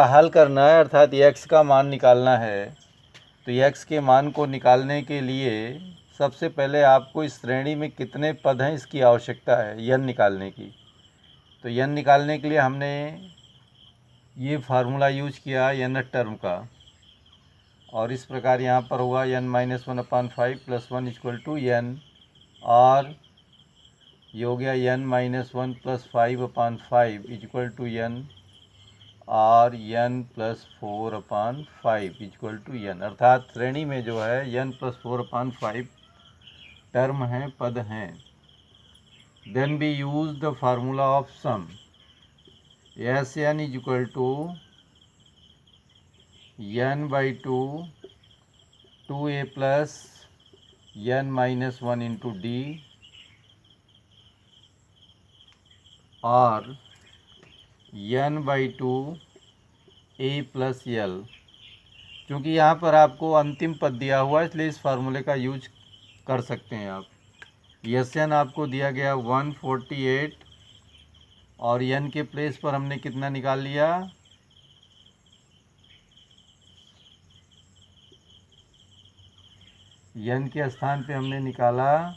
हल करना है, अर्थात x का मान निकालना है। तो x के मान को निकालने के लिए सबसे पहले आपको इस श्रेणी में कितने पद हैं इसकी आवश्यकता है n निकालने की। तो n निकालने के लिए हमने ये फार्मूला यूज किया n टर्म का, और इस प्रकार यहाँ पर होगा n-1/5 + 1 = n, और ये हो गया n-1 + 5/5 = n, और n + 4/5 = n, अर्थात श्रेणी में जो है n + 4/5 टर्म हैं, पद हैं। Then we use the formula of sum, Sn = n/2 2a + n-1 × d, और n/2 a + l। क्योंकि यहाँ पर आपको अंतिम पद दिया हुआ है इसलिए इस फार्मूले का यूज कर सकते हैं आप। Sn आपको दिया गया 148, और n के प्लेस पर हमने कितना निकाल लिया, n के स्थान पे हमने निकाला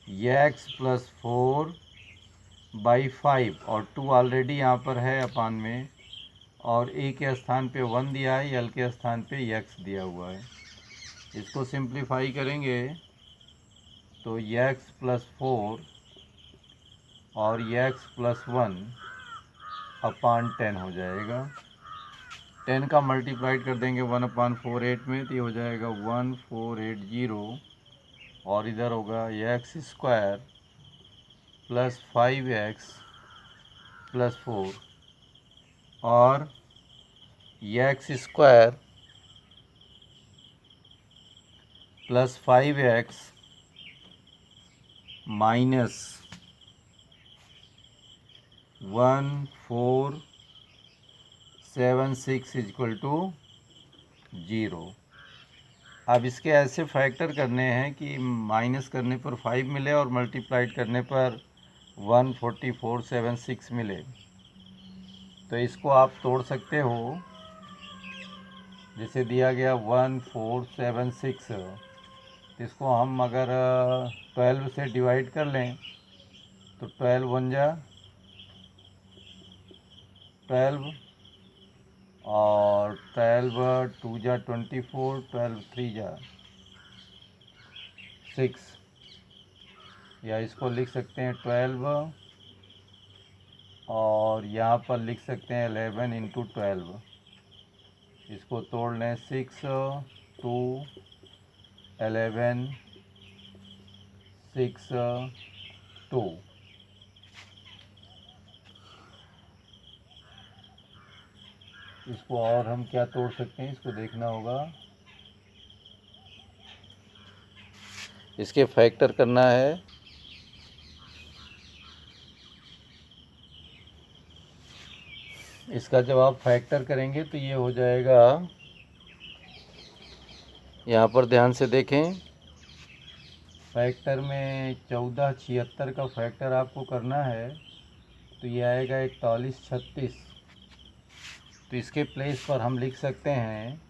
x + 4/5, और 2 ऑलरेडी यहाँ पर है अपान में, और a के स्थान पे 1 दिया है, l के स्थान पे x दिया हुआ है। इसको सिंप्लीफाई करेंगे तो x + 4 और x + 1/10 हो जाएगा। 10 का मल्टीप्लाइड कर देंगे 1/48 में, तो ये हो जाएगा 1480, और इधर होगा x² + 5x + 4, और x² + 5x - 1476 = 0। अब इसके ऐसे फैक्टर करने हैं कि माइनस करने पर 5 मिले और मल्टीप्लाइड करने पर 14476 मिले। तो इसको आप तोड़ सकते हो, जैसे दिया गया 1476, तो इसको हम अगर 12 से डिवाइड कर लें तो 12 × 1 = 12, और 12 × 2 = 24, 12 × 3 = 6, या इसको लिख सकते हैं 12, और यहाँ पर लिख सकते हैं 11 × 12। इसको तोड़ लें 6 2 11 6 2। इसको और हम क्या तोड़ सकते हैं, इसको देखना होगा। इसके फैक्टर करना है, इसका जब आप फैक्टर करेंगे तो ये हो जाएगा, यहाँ पर ध्यान से देखें, फैक्टर में 1476 का फैक्टर आपको करना है, तो ये आएगा 4136। तो इसके प्लेस पर हम लिख सकते हैं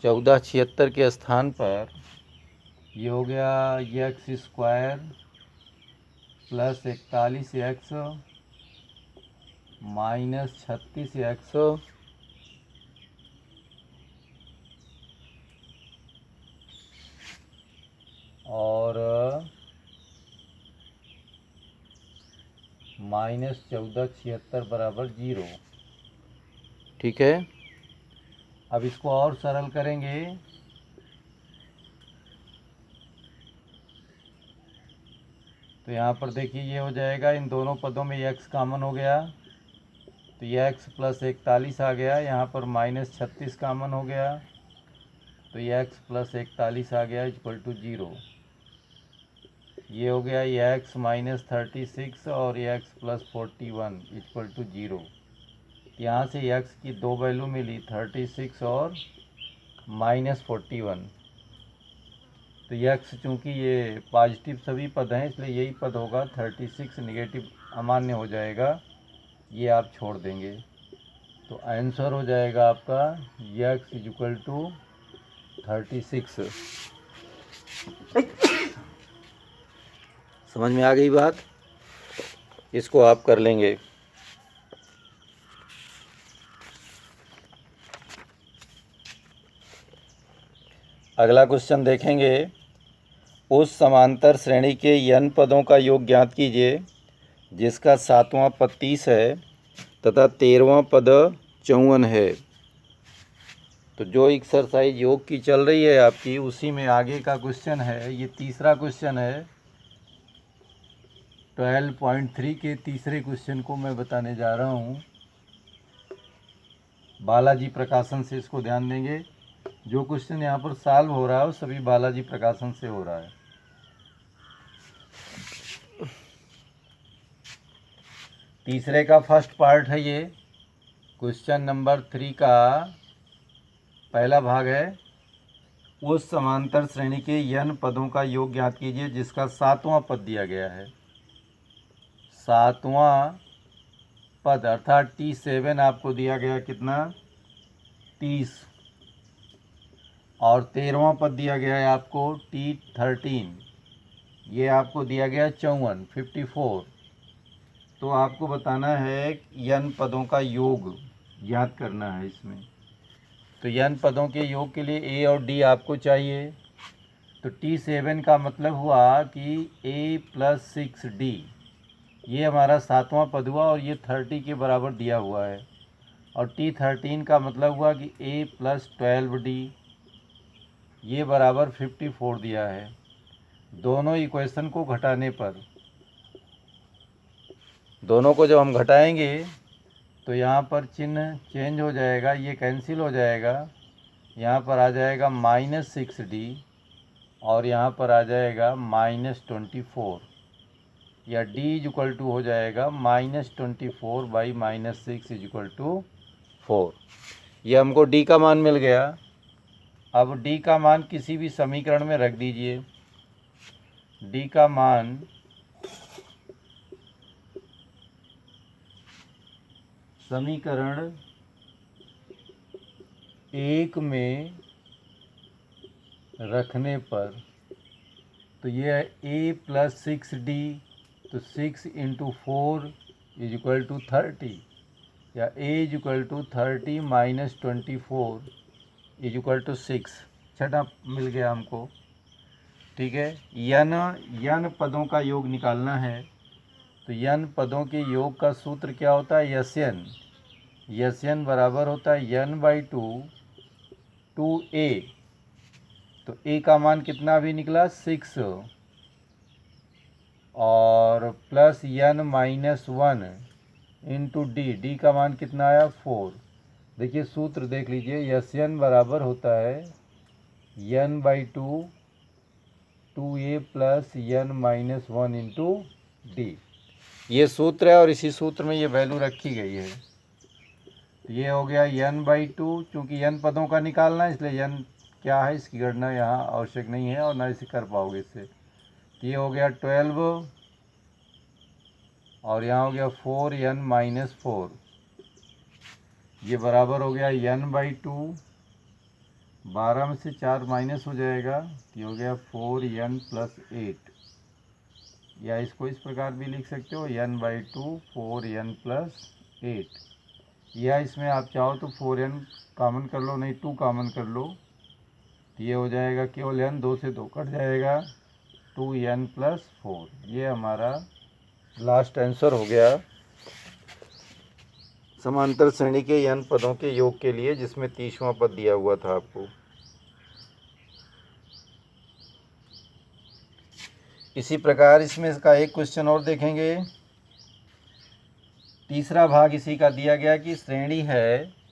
1476 के स्थान पर ये हो गया x² + 41x - 36x और -1476 = 0। ठीक है, अब इसको और सरल करेंगे तो यहाँ पर देखिए ये हो जाएगा, इन दोनों पदों में x कॉमन हो गया, तो ये x + 41 आ गया, यहाँ पर -36 कॉमन हो गया, तो ये x + 41 आ गया = 0। ये हो गया ये x - 36 और ये x + 41 = 0। यहाँ से x की दो वैल्यू मिली, 36 और -41। तो x चूँकि ये पॉजिटिव सभी पद हैं इसलिए यही पद होगा, 36 नेगेटिव अमान्य हो जाएगा, ये आप छोड़ देंगे। तो आंसर हो जाएगा आपका x इक्वल टू 36। समझ में आ गई बात? इसको आप कर लेंगे। अगला क्वेश्चन देखेंगे। उस समांतर श्रेणी के n पदों का योग ज्ञात कीजिए जिसका 7वां पद 30 है तथा 13वां पद 54 है। तो जो एक्सरसाइज योग की चल रही है आपकी, उसी में आगे का क्वेश्चन है। ये तीसरा क्वेश्चन है। 12.3 के तीसरे क्वेश्चन को मैं बताने जा रहा हूँ। बालाजी प्रकाशन से इसको ध्यान देंगे। जो क्वेश्चन यहाँ पर सॉल्व हो रहा है वो सभी बालाजी प्रकाशन से हो रहा है। तीसरे का फर्स्ट पार्ट है ये। क्वेश्चन नंबर 3 का पहला भाग है। उस समांतर श्रेणी के n पदों का योग ज्ञात कीजिए जिसका 7वां पद दिया गया है। 7वां पद अर्थात T7 आपको दिया गया कितना? 30। और 13वां पद दिया गया है आपको T13। ये आपको दिया गया 54। तो आपको बताना है n पदों का योग ज्ञात करना है इसमें। तो n पदों के योग के लिए a और d आपको चाहिए। तो T7 का मतलब हुआ कि a + 6d, ये हमारा 7वां पद हुआ और ये 30 के बराबर दिया हुआ है। और T13 का मतलब हुआ कि a + 12d, ये बराबर 54 दिया है। दोनों इक्वेशन को घटाने पर, दोनों को जब हम घटाएंगे तो यहाँ पर चिन्ह चेंज हो जाएगा, ये कैंसिल हो जाएगा। यहाँ पर आ जाएगा -6d और यहाँ पर आ जाएगा -24, या d इक्वल टू हो जाएगा -24 बाई -6 इक्वल टू 4। ये हमको d का मान मिल गया। अब d का मान किसी भी समीकरण में रख दीजिए। d का मान समीकरण 1 में रखने पर, तो ये है a + 6d, तो 6 × 4 = 30, या a = 30 - 24 = 6। छठा मिल गया हमको। ठीक है। n पदों का योग निकालना है। तो n पदों के योग का सूत्र क्या होता है? Sn बराबर होता है n/2 2a। तो a का मान कितना भी निकला? 6, और प्लस n - 1 इंटू d का मान कितना आया? 4। देखिए सूत्र देख लीजिए। Sn बराबर होता है n/2 2a plus n - 1 into d। ये सूत्र है और इसी सूत्र में ये वैल्यू रखी गई है। ये हो गया n/2। चूँकि n पदों का निकालना है इसलिए n क्या है इसकी गणना यहाँ आवश्यक नहीं है और ना इसे कर पाओगे इससे। ये हो गया 12 और यहाँ हो गया 4n - 4। ये बराबर हो गया n/2। 12 में से 4 माइनस हो जाएगा, ये हो गया 4n + 8। या इसको इस प्रकार भी लिख सकते हो n/2 4n + 8। या इसमें आप चाहो तो 4n कॉमन कर लो, नहीं 2 कॉमन कर लो। ये हो जाएगा केवल n, 2 से 2 कट जाएगा, 2n + 4। ये हमारा लास्ट आंसर हो गया समांतर श्रेणी के n पदों के योग के लिए, जिसमें 30वां पद दिया हुआ था आपको। इसी प्रकार इसमें इसका एक क्वेश्चन और देखेंगे। तीसरा भाग इसी का दिया गया कि श्रेणी है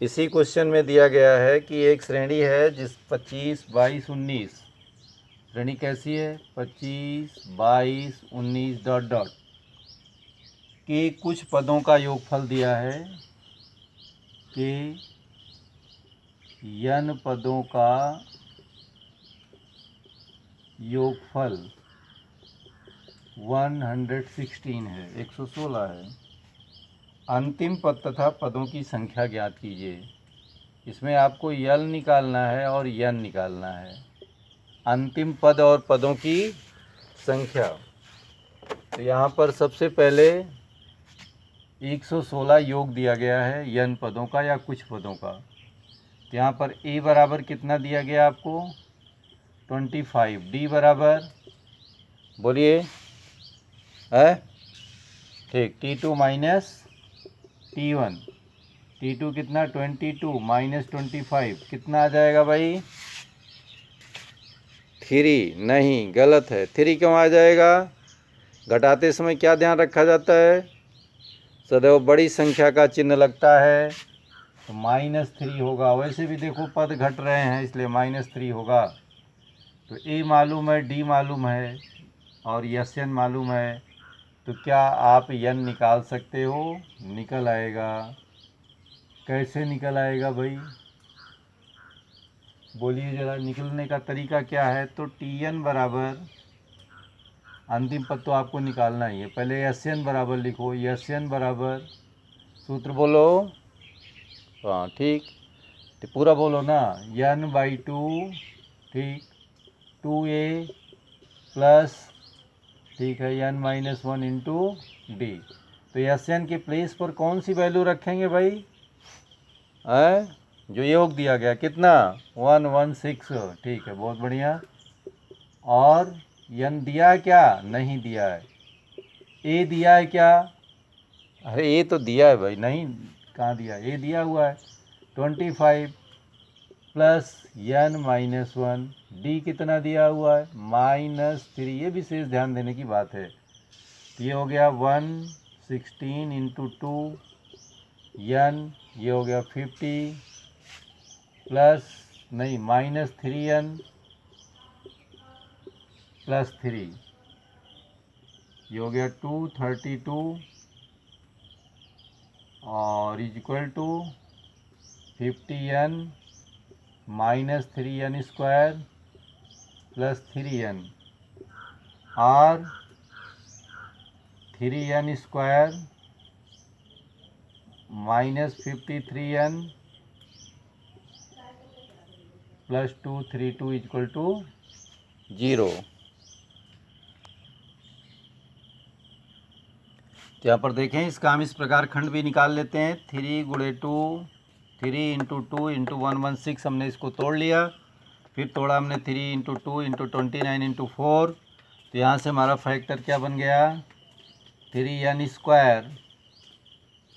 इसी क्वेश्चन में दिया गया है कि एक श्रेणी है जिस 25 22 19, श्रेणी कैसी है? 25 22 19 ... कि कुछ पदों का योगफल दिया है कि n पदों का योगफल 116 है, 116 है। अंतिम पद तथा पदों की संख्या ज्ञात कीजिए। इसमें आपको यल निकालना है और यन निकालना है। अंतिम पद और पदों की संख्या। तो यहाँ पर सबसे पहले 116 योग दिया गया है यन पदों का या कुछ पदों का। तो यहाँ पर a बराबर कितना दिया गया आपको 25, d बराबर बोलिए है ठीक T2 माइनस T1, T2 कितना 22 माइनस 25 कितना आ जाएगा भाई 3। नहीं गलत है, 3 क्यों आ जाएगा? घटाते समय क्या ध्यान रखा जाता है? सदैव बड़ी संख्या का चिन्ह लगता है, तो -3 होगा। वैसे भी देखो पद घट रहे हैं इसलिए -3 होगा। तो ए मालूम है, डी मालूम है और यन मालूम है, तो क्या आप यन निकाल सकते हो? निकल आएगा। कैसे निकल आएगा भाई? बोलिए ज़रा, निकलने का तरीका क्या है? तो Tn बराबर, अंतिम पद तो आपको निकालना ही है, पहले Sn बराबर लिखो। Sn बराबर सूत्र बोलो। हाँ ठीक, तो पूरा बोलो ना, n/2 ठीक 2a प्लस ठीक है n-1 इंटू डी। तो Sn के प्लेस पर कौन सी वैल्यू रखेंगे भाई? जो योग दिया गया कितना 116, ठीक है बहुत बढ़िया। और n दिया है क्या? नहीं दिया है। a दिया है क्या? अरे a तो दिया है भाई, नहीं कहाँ दिया? a दिया हुआ है 25 प्लस n-1, d कितना दिया हुआ है -3। ये विशेष ध्यान देने की बात है। ये हो गया 116 इंटू 2 n, ये हो गया 50 प्लस नहीं -3n प्लस 3, ये हो गया 232 और is equal to 50n -3n square plus 3n और 3n square -53n plus 232 equal to 0। तो यहाँ पर देखें इसका हम इस प्रकार खंड भी निकाल लेते हैं। 3 गुणे 2, 3 इंटू 2 इंटू 116 हमने इसको तोड़ लिया। फिर तोड़ा हमने 3 इंटू 2 इंटू 29 इंटू 4। तो यहाँ से हमारा फैक्टर क्या बन गया 3n square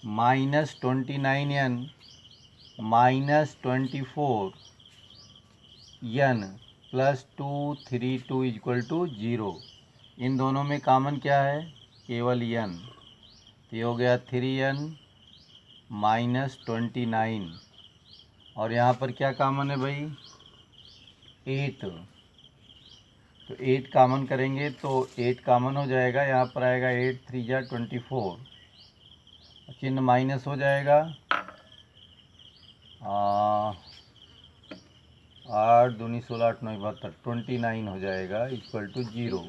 -29n -24 n plus 232 equal to 0। इन दोनों में कॉमन क्या है? केवल n। तो ये हो गया 3n -29 और यहाँ पर क्या कॉमन है भाई 8। तो 8 कॉमन करेंगे तो 8 कॉमन हो जाएगा, यहाँ पर आएगा 8 3 जा 24, चिन्ह माइनस हो जाएगा 8 दूनी 16 8 9 72, 29 हो जाएगा इक्वल टू 0।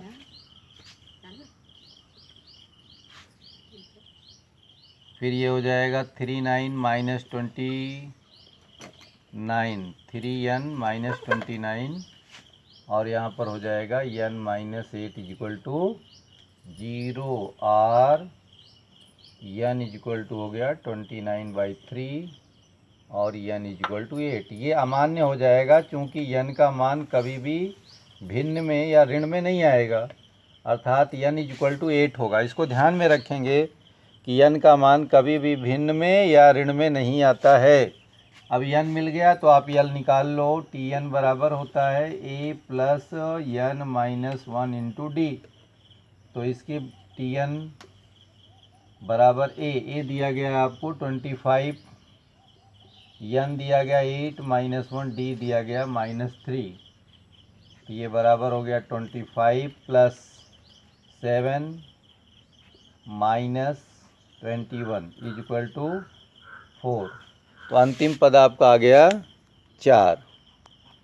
फिर ये हो जाएगा 39 माइनस 29, 3n -29 और यहाँ पर हो जाएगा n-8 इक्वल टू 0 और n इक्वल टू हो गया 29/3 और n इक्वल टू 8। ये अमान्य हो जाएगा क्योंकि n का मान कभी भी भिन्न में या ऋण में नहीं आएगा, अर्थात n इक्वल टू 8 होगा। इसको ध्यान में रखेंगे कि n का मान कभी भी भिन्न में या ऋण में नहीं आता है। अब n मिल गया तो आप यल निकाल लो। Tn बराबर होता है a plus n-1 into D. तो इसके Tn बराबर a दिया गया आपको 25, n दिया गया 8 -1, d दिया गया -3। तो ये बराबर हो गया 25 plus 7 minus 21 is equal to 4। तो अंतिम पद आपका आ गया 4।